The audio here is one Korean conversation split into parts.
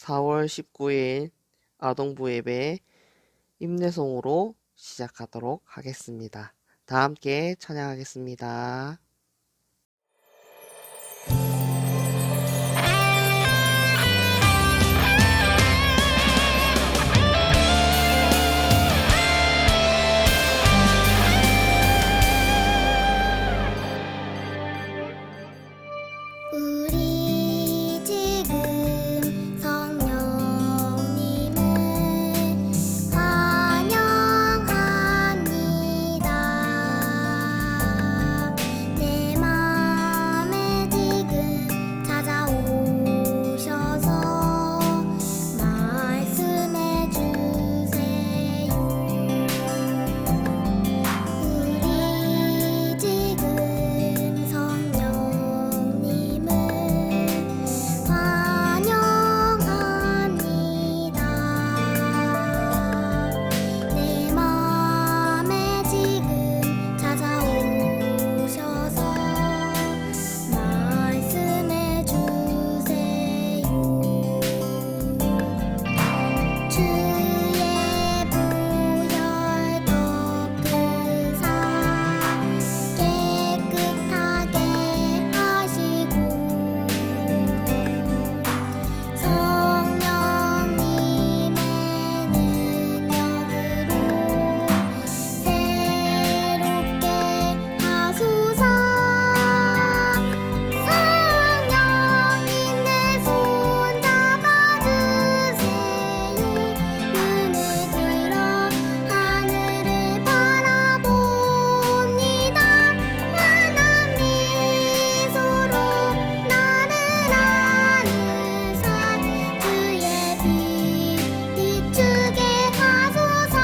4월 19일 아동부 예배 임내송으로 시작하도록 하겠습니다. 다 함께 찬양하겠습니다. 우리 지금 성령님을 환영합니다. 내 맘에 지금 찾아오셔서 말씀해 주세요. 우리 지금 성령님을 환영합니다. 내 맘에 지금 찾아오셔서 말씀해 주세요. 주의 보혈 덮으사 깨끗하게 하시고 성령님의 능력으로 새롭게 하소서. 성령님 내 손 잡아주세요. 눈을 들어 하늘을 바라봅니다. 환한 미소로 나를 안으사 주의 빛 비추게 하소서.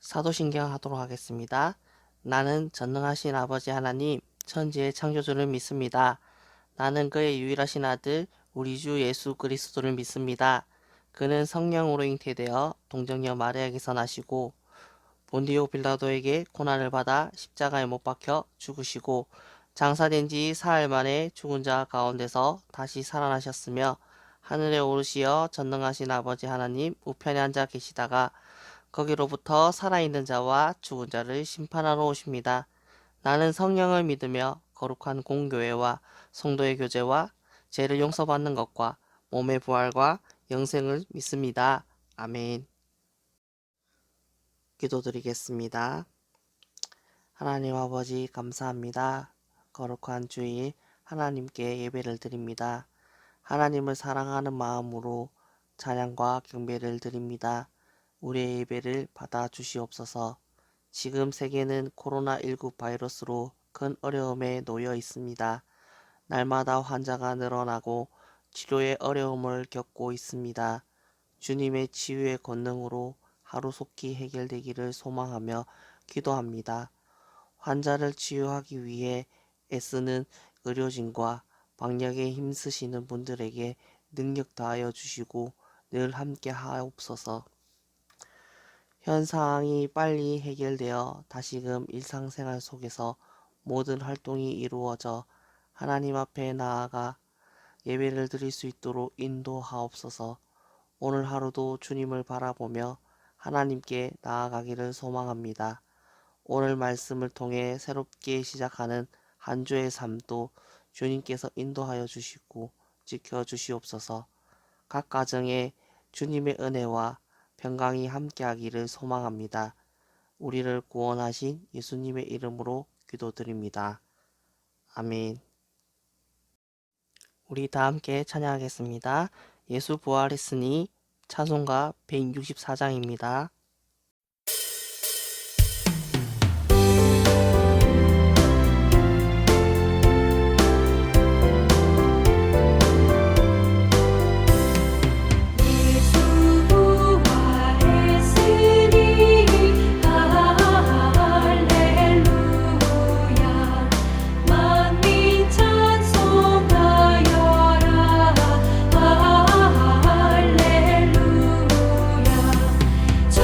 사도신경 하도록 하겠습니다. 나는 전능하신 아버지 하나님 천지의 창조주를 믿습니다. 나는 그의 유일하신 아들 우리 주 예수 그리스도를 믿습니다. 그는 성령으로 잉태되어 동정녀 마리아에게서 나시고 본디오 빌라도에게 고난을 받아 십자가에 못 박혀 죽으시고 장사된 지 사흘 만에 죽은 자 가운데서 다시 살아나셨으며 하늘에 오르시어 전능하신 아버지 하나님 우편에 앉아 계시다가 거기로부터 살아있는 자와 죽은 자를 심판하러 오십니다. 나는 성령을 믿으며 거룩한 공교회와 성도의 교제와 죄를 용서받는 것과 몸의 부활과 영생을 믿습니다. 아멘. 기도드리겠습니다. 하나님 아버지 감사합니다. 거룩한 주일 하나님께 예배를 드립니다. 하나님을 사랑하는 마음으로 찬양과 경배를 드립니다. 우리의 예배를 받아 주시옵소서. 지금 세계는 코로나19 바이러스로 큰 어려움에 놓여 있습니다. 날마다 환자가 늘어나고 치료에 어려움을 겪고 있습니다. 주님의 치유의 권능으로 하루속히 해결되기를 소망하며 기도합니다. 환자를 치유하기 위해 애쓰는 의료진과 방역에 힘쓰시는 분들에게 능력 다하여 주시고 늘 함께 하옵소서. 현 상황이 빨리 해결되어 다시금 일상생활 속에서 모든 활동이 이루어져 하나님 앞에 나아가 예배를 드릴 수 있도록 인도하옵소서. 오늘 하루도 주님을 바라보며 하나님께 나아가기를 소망합니다. 오늘 말씀을 통해 새롭게 시작하는 한 주의 삶도 주님께서 인도하여 주시고 지켜 주시옵소서. 각 가정에 주님의 은혜와 평강이 함께하기를 소망합니다. 우리를 구원하신 예수님의 이름으로 기도드립니다. 아멘. 우리 다 함께 찬양하겠습니다. 예수 부활했으니 찬송가 164장입니다. 저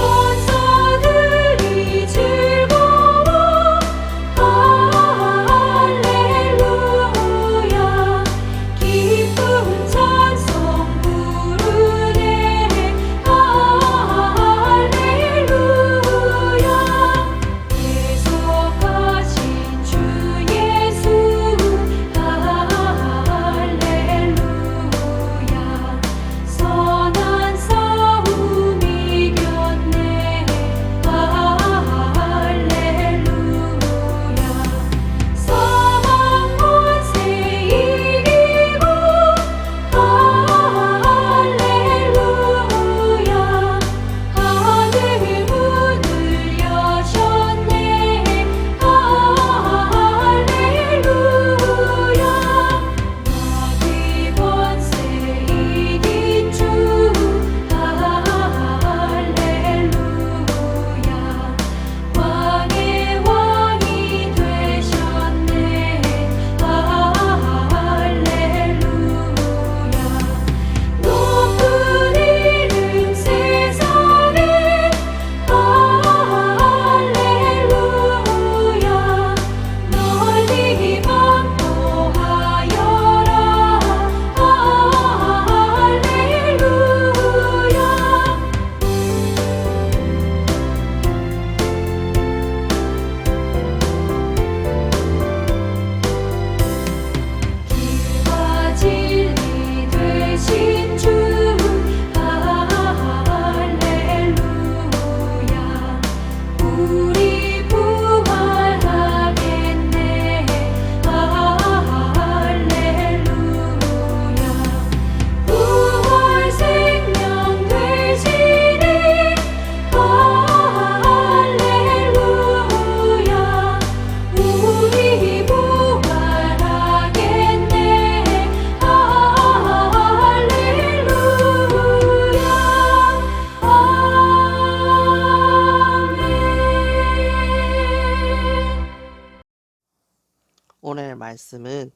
말씀은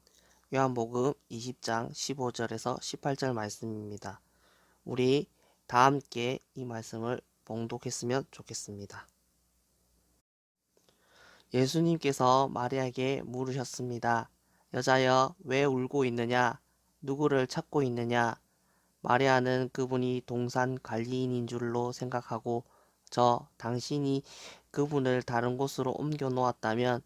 요한복음 20장 15절에서 18절 말씀입니다. 우리 다 함께 이 말씀을 봉독했으면 좋겠습니다. 예수님께서 마리아에게 물으셨습니다. 여자여, 왜 울고 있느냐? 누구를 찾고 있느냐? 마리아는 그분이 동산 관리인인 줄로 생각하고 당신이 그분을 다른 곳으로 옮겨 놓았다면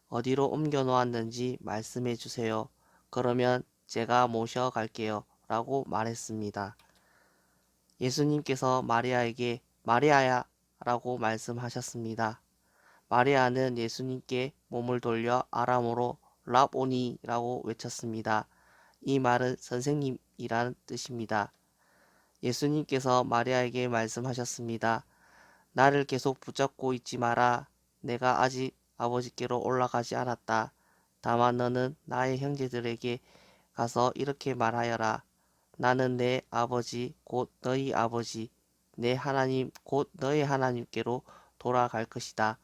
어디로 옮겨 놓았는지 말씀해 주세요. 그러면 제가 모셔갈게요. 라고 말했습니다. 예수님께서 마리아에게 마리아야 라고 말씀하셨습니다. 마리아는 예수님께 몸을 돌려 아람어로 라보니라고 외쳤습니다. 이 말은 선생님이라는 뜻입니다. 예수님께서 마리아에게 말씀하셨습니다. 나를 계속 붙잡고 있지 마라. 내가 아직 아버지께로 올라가지 않았다. 다만 너는 나의 형제들에게 가서 이렇게 말하여라. 나는 내 아버지 곧 너희 아버지, 내 하나님 곧 너희 하나님께로 돌아갈 것이다.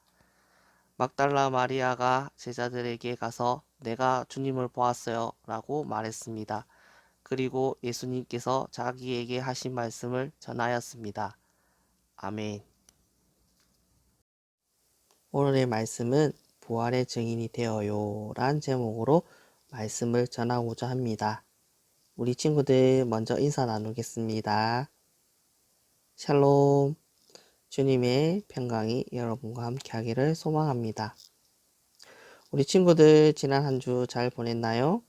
막달라 마리아가 제자들에게 가서 내가 주님을 보았어요 라고 말했습니다. 그리고 예수님께서 자기에게 하신 말씀을 전하였습니다. 아멘. 오늘의 말씀은 부활의 증인이 되어요 란 제목으로 말씀을 전하고자 합니다. 우리 친구들 먼저 인사 나누겠습니다. 샬롬. 주님의 평강이 여러분과 함께 하기를 소망합니다. 우리 친구들 지난 한 주 잘 보냈나요?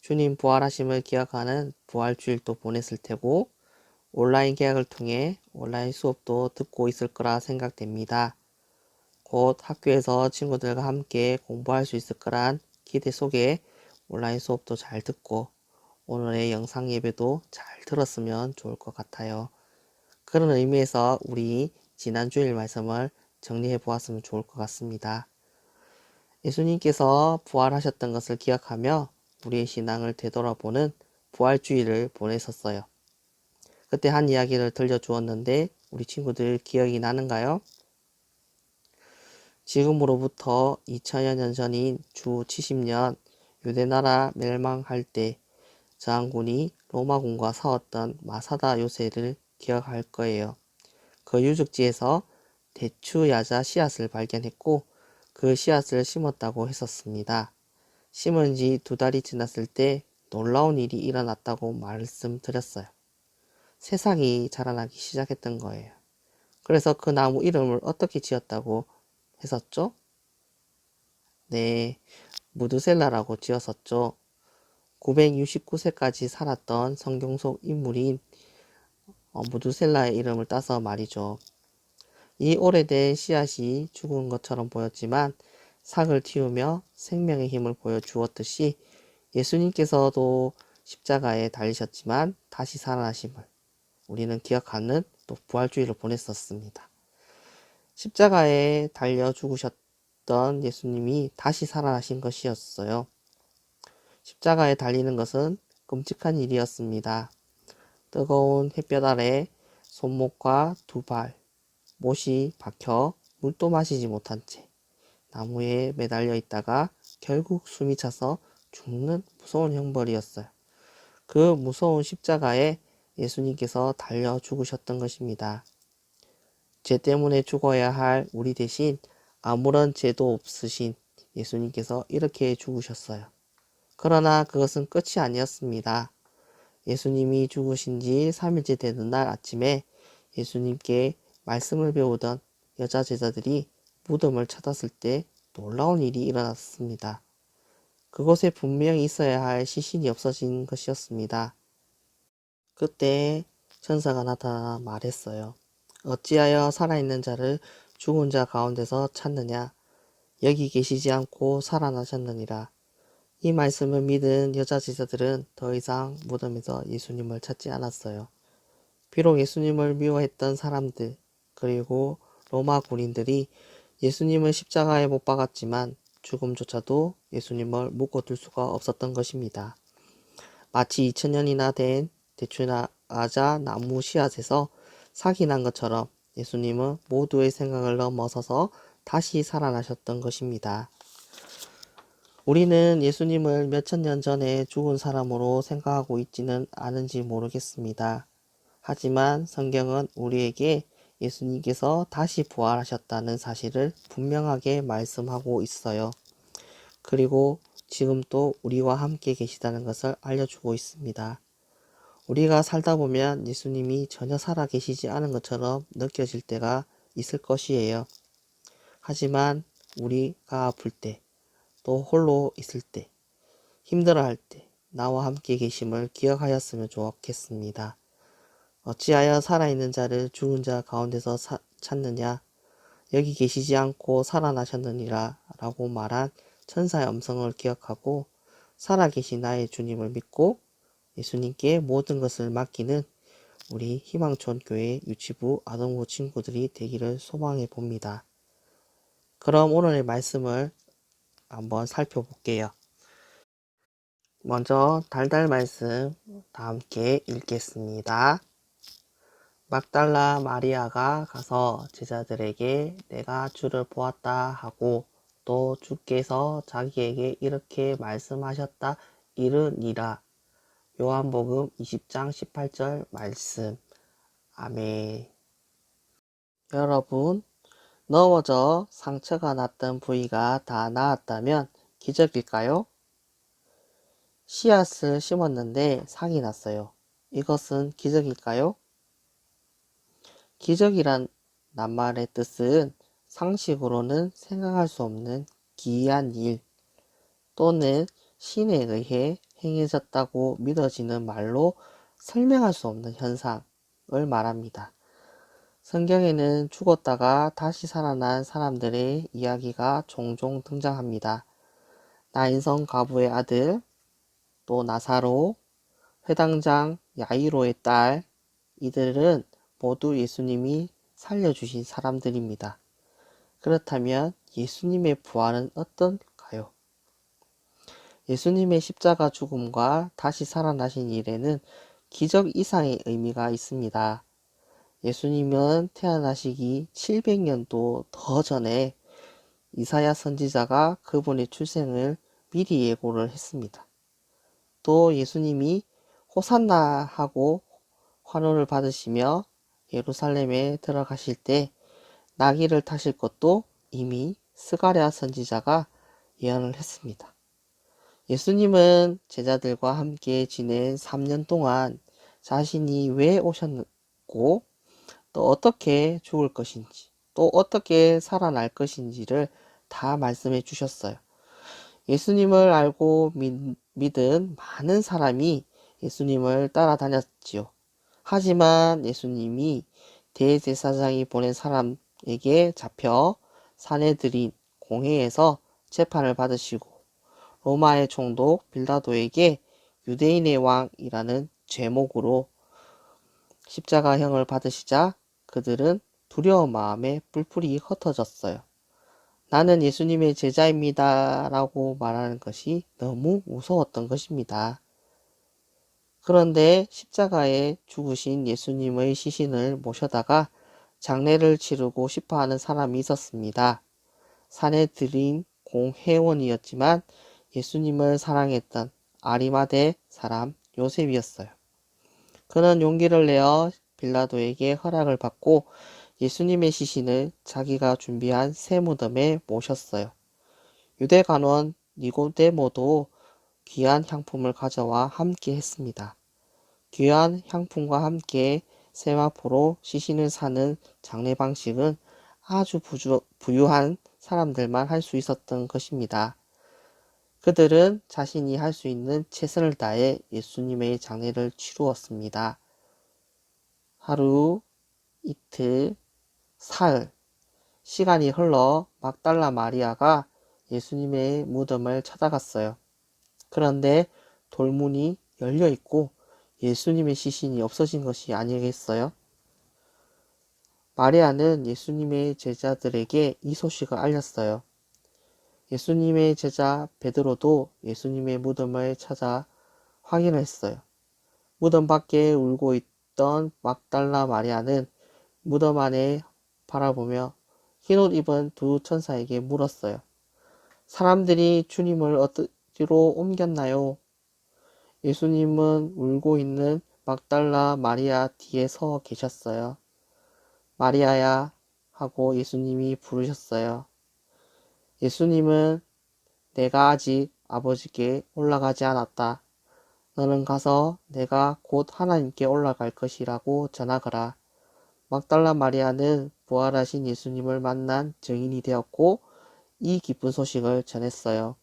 주님 부활하심을 기억하는 부활주일도 보냈을 테고 온라인 계약을 통해 온라인 수업도 듣고 있을 거라 생각됩니다. 곧 학교에서 친구들과 함께 공부할 수 있을 거란 기대 속에 온라인 수업도 잘 듣고 오늘의 영상 예배도 잘 들었으면 좋을 것 같아요. 그런 의미에서 우리 지난 주일 말씀을 정리해 보았으면 좋을 것 같습니다. 예수님께서 부활하셨던 것을 기억하며 우리의 신앙을 되돌아보는 부활주일을 보냈었어요. 그때 한 이야기를 들려주었는데 우리 친구들 기억이 나는가요? 지금으로부터 2000여 년 전인 주 70년 유대나라 멸망할 때 저항군이 로마군과 싸웠던 마사다 요새를 기억할 거예요. 그 유적지에서 대추야자 씨앗을 발견했고 그 씨앗을 심었다고 했었습니다. 심은 지 2달이 지났을 때 놀라운 일이 일어났다고 말씀드렸어요. 새싹이 자라나기 시작했던 거예요. 그래서 그 나무 이름을 어떻게 지었다고 했었죠? 네, 무드셀라라고 지었었죠. 969세까지 살았던 성경 속 인물인 무드셀라의 이름을 따서 말이죠. 이 오래된 씨앗이 죽은 것처럼 보였지만 삭을 틔우며 생명의 힘을 보여주었듯이 예수님께서도 십자가에 달리셨지만 다시 살아나심을 우리는 기억하는 또 부활주의를 보냈었습니다. 십자가에 달려 죽으셨던 예수님이 다시 살아나신 것이었어요. 십자가에 달리는 것은 끔찍한 일이었습니다. 뜨거운 햇볕 아래 손목과 2발, 못이 박혀 물도 마시지 못한 채 나무에 매달려 있다가 결국 숨이 차서 죽는 무서운 형벌이었어요. 그 무서운 십자가에 예수님께서 달려 죽으셨던 것입니다. 죄 때문에 죽어야 할 우리 대신 아무런 죄도 없으신 예수님께서 이렇게 죽으셨어요. 그러나 그것은 끝이 아니었습니다. 예수님이 죽으신 지 3일째 되는 날 아침에 예수님께 말씀을 배우던 여자 제자들이 무덤을 찾았을 때 놀라운 일이 일어났습니다. 그곳에 분명히 있어야 할 시신이 없어진 것이었습니다. 그때 천사가 나타나 말했어요. 어찌하여 살아있는 자를 죽은 자 가운데서 찾느냐? 여기 계시지 않고 살아나셨느니라. 이 말씀을 믿은 여자 제자들은 더 이상 무덤에서 예수님을 찾지 않았어요. 비록 예수님을 미워했던 사람들 그리고 로마 군인들이 예수님을 십자가에 못 박았지만 죽음조차도 예수님을 묶어둘 수가 없었던 것입니다. 마치 2000년이나 된 대추야자 나무 씨앗에서 삭이 난 것처럼 예수님은 모두의 생각을 넘어서서 다시 살아나셨던 것입니다. 우리는 예수님을 몇천 년 전에 죽은 사람으로 생각하고 있지는 않은지 모르겠습니다. 하지만 성경은 우리에게 예수님께서 다시 부활하셨다는 사실을 분명하게 말씀하고 있어요. 그리고 지금도 우리와 함께 계시다는 것을 알려주고 있습니다. 우리가 살다 보면 예수님이 전혀 살아 계시지 않은 것처럼 느껴질 때가 있을 것이에요. 하지만 우리가 아플 때, 또 홀로 있을 때, 힘들어할 때 나와 함께 계심을 기억하였으면 좋겠습니다. 어찌하여 살아있는 자를 죽은 자 가운데서 찾느냐? 여기 계시지 않고 살아나셨느니라 라고 말한 천사의 음성을 기억하고 살아계신 나의 주님을 믿고 예수님께 모든 것을 맡기는 우리 희망촌 교회 유치부 아동부 친구들이 되기를 소망해 봅니다. 그럼 오늘의 말씀을 한번 살펴볼게요. 먼저 달달 말씀 다 함께 읽겠습니다. 막달라 마리아가 가서 제자들에게 내가 주를 보았다 하고 또 주께서 자기에게 이렇게 말씀하셨다 이르니라. 요한복음 20장 18절 말씀. 아멘. 여러분, 넘어져 상처가 났던 부위가 다 나았다면 기적일까요? 씨앗을 심었는데 상이 났어요. 이것은 기적일까요? 기적이란 낱말의 뜻은 상식으로는 생각할 수 없는 기이한 일 또는 신에 의해 행해졌다고 믿어지는 말로 설명할 수 없는 현상을 말합니다. 성경에는 죽었다가 다시 살아난 사람들의 이야기가 종종 등장합니다. 나인성 과부의 아들, 또 나사로, 회당장 야이로의 딸, 이들은 모두 예수님이 살려주신 사람들입니다. 그렇다면 예수님의 부활은 어떤가요? 예수님의 십자가 죽음과 다시 살아나신 일에는 기적 이상의 의미가 있습니다. 예수님은 태어나시기 700년도 더 전에 이사야 선지자가 그분의 출생을 미리 예고를 했습니다. 또 예수님이 호산나 하고 환호를 받으시며 예루살렘에 들어가실 때 나귀를 타실 것도 이미 스가랴 선지자가 예언을 했습니다. 예수님은 제자들과 함께 지낸 3년 동안 자신이 왜 오셨고 또 어떻게 죽을 것인지 또 어떻게 살아날 것인지를 다 말씀해 주셨어요. 예수님을 알고 믿은 많은 사람이 예수님을 따라다녔지요. 하지만 예수님이 대제사장이 보낸 사람에게 잡혀 사내들인 공회에서 재판을 받으시고 로마의 총독 빌라도에게 유대인의 왕이라는 제목으로 십자가형을 받으시자 그들은 두려운 마음에 뿔뿔이 흩어졌어요. 나는 예수님의 제자입니다 라고 말하는 것이 너무 무서웠던 것입니다. 그런데 십자가에 죽으신 예수님의 시신을 모셔다가 장례를 치르고 싶어 하는 사람이 있었습니다. 사내들인 공회원이었지만 예수님을 사랑했던 아리마대 사람 요셉이었어요. 그는 용기를 내어 빌라도에게 허락을 받고 예수님의 시신을 자기가 준비한 새 무덤에 모셨어요. 유대 간원 니고데모도 귀한 향품을 가져와 함께 했습니다. 귀한 향품과 함께 세마포로 시신을 사는 장례 방식은 아주 부유한 사람들만 할 수 있었던 것입니다. 그들은 자신이 할 수 있는 최선을 다해 예수님의 장례를 치루었습니다. 하루, 이틀, 사흘, 시간이 흘러 막달라 마리아가 예수님의 무덤을 찾아갔어요. 그런데 돌문이 열려 있고 예수님의 시신이 없어진 것이 아니겠어요? 마리아는 예수님의 제자들에게 이 소식을 알렸어요. 예수님의 제자 베드로도 예수님의 무덤을 찾아 확인을 했어요. 무덤 밖에 울고 있던 막달라 마리아는 무덤 안에 바라보며 흰옷 입은 두 천사에게 물었어요. 사람들이 주님을 어디로 옮겼나요? 예수님은 울고 있는 막달라 마리아 뒤에 서 계셨어요. 마리아야 하고 예수님이 부르셨어요. 예수님은 내가 아직 아버지께 올라가지 않았다. 너는 가서 내가 곧 하나님께 올라갈 것이라고 전하거라. 막달라 마리아는 부활하신 예수님을 만난 증인이 되었고 이 기쁜 소식을 전했어요.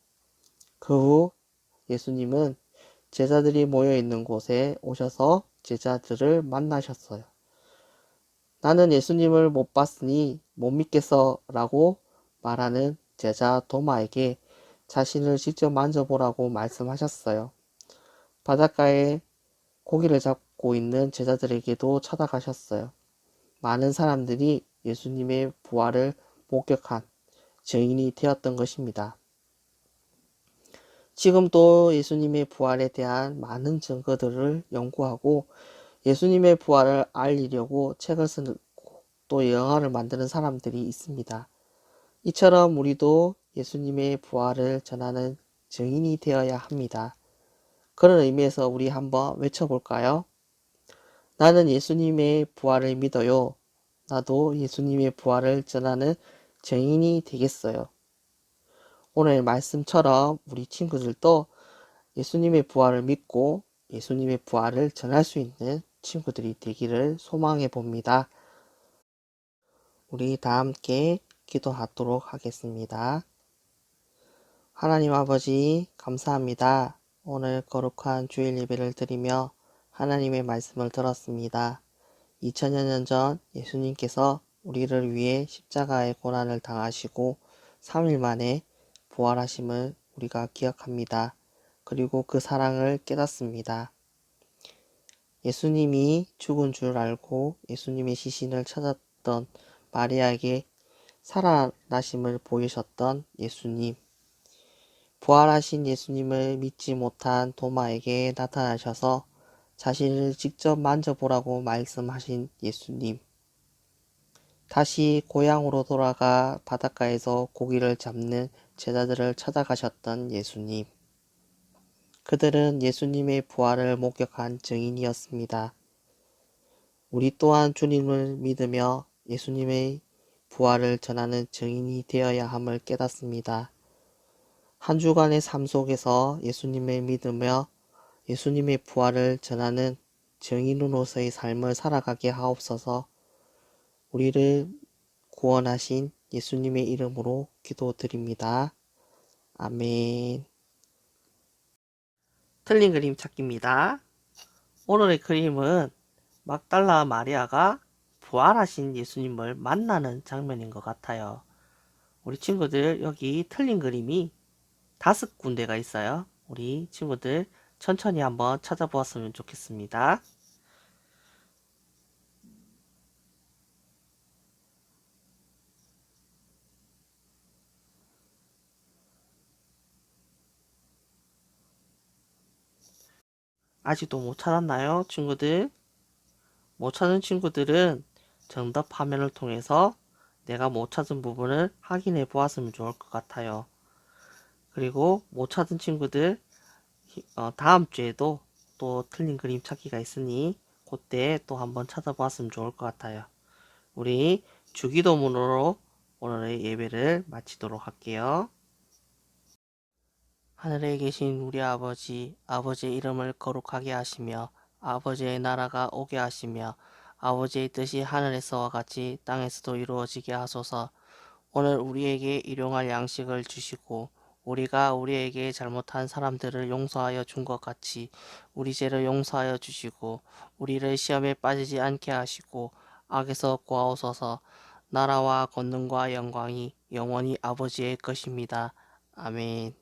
그 후 예수님은 제자들이 모여 있는 곳에 오셔서 제자들을 만나셨어요. 나는 예수님을 못 봤으니 못 믿겠어 라고 말하는 제자 도마에게 자신을 직접 만져보라고 말씀하셨어요. 바닷가에 고기를 잡고 있는 제자들에게도 찾아가셨어요. 많은 사람들이 예수님의 부활을 목격한 증인이 되었던 것입니다. 지금도 예수님의 부활에 대한 많은 증거들을 연구하고 예수님의 부활을 알리려고 책을 쓰고 또 영화를 만드는 사람들이 있습니다. 이처럼 우리도 예수님의 부활을 전하는 증인이 되어야 합니다. 그런 의미에서 우리 한번 외쳐볼까요? 나는 예수님의 부활을 믿어요. 나도 예수님의 부활을 전하는 증인이 되겠어요. 오늘 말씀처럼 우리 친구들도 예수님의 부활을 믿고 예수님의 부활을 전할 수 있는 친구들이 되기를 소망해 봅니다. 우리 다 함께 기도하도록 하겠습니다. 하나님 아버지 감사합니다. 오늘 거룩한 주일 예배를 드리며 하나님의 말씀을 들었습니다. 2000여 년 전 예수님께서 우리를 위해 십자가의 고난을 당하시고 3일 만에 부활하심을 우리가 기억합니다. 그리고 그 사랑을 깨닫습니다. 예수님이 죽은 줄 알고 예수님의 시신을 찾았던 마리아에게 살아나심을 보이셨던 예수님, 부활하신 예수님을 믿지 못한 도마에게 나타나셔서 자신을 직접 만져보라고 말씀하신 예수님, 다시 고향으로 돌아가 바닷가에서 고기를 잡는 제자들을 찾아가셨던 예수님, 그들은 예수님의 부활을 목격한 증인이었습니다. 우리 또한 주님을 믿으며 예수님의 부활을 전하는 증인이 되어야 함을 깨닫습니다. 한 주간의 삶 속에서 예수님을 믿으며 예수님의 부활을 전하는 증인으로서의 삶을 살아가게 하옵소서. 우리를 구원하신 예수님의 이름으로 기도드립니다. 아멘. 틀린 그림 찾기입니다. 오늘의 그림은 막달라 마리아가 부활하신 예수님을 만나는 장면인 것 같아요. 우리 친구들 여기 틀린 그림이 5군데가 있어요. 우리 친구들 천천히 한번 찾아보았으면 좋겠습니다. 아직도 못 찾았나요, 친구들? 못 찾은 친구들은 정답 화면을 통해서 내가 못 찾은 부분을 확인해 보았으면 좋을 것 같아요. 그리고 못 찾은 친구들 다음 주에도 또 틀린 그림 찾기가 있으니 그때 또 한번 찾아보았으면 좋을 것 같아요. 우리 주기도문으로 오늘의 예배를 마치도록 할게요. 하늘에 계신 우리 아버지, 아버지의 이름을 거룩하게 하시며 아버지의 나라가 오게 하시며 아버지의 뜻이 하늘에서와 같이 땅에서도 이루어지게 하소서. 오늘 우리에게 일용할 양식을 주시고 우리가 우리에게 잘못한 사람들을 용서하여 준 것 같이 우리 죄를 용서하여 주시고 우리를 시험에 빠지지 않게 하시고 악에서 구하옵소서. 나라와 권능과 영광이 영원히 아버지의 것입니다. 아멘.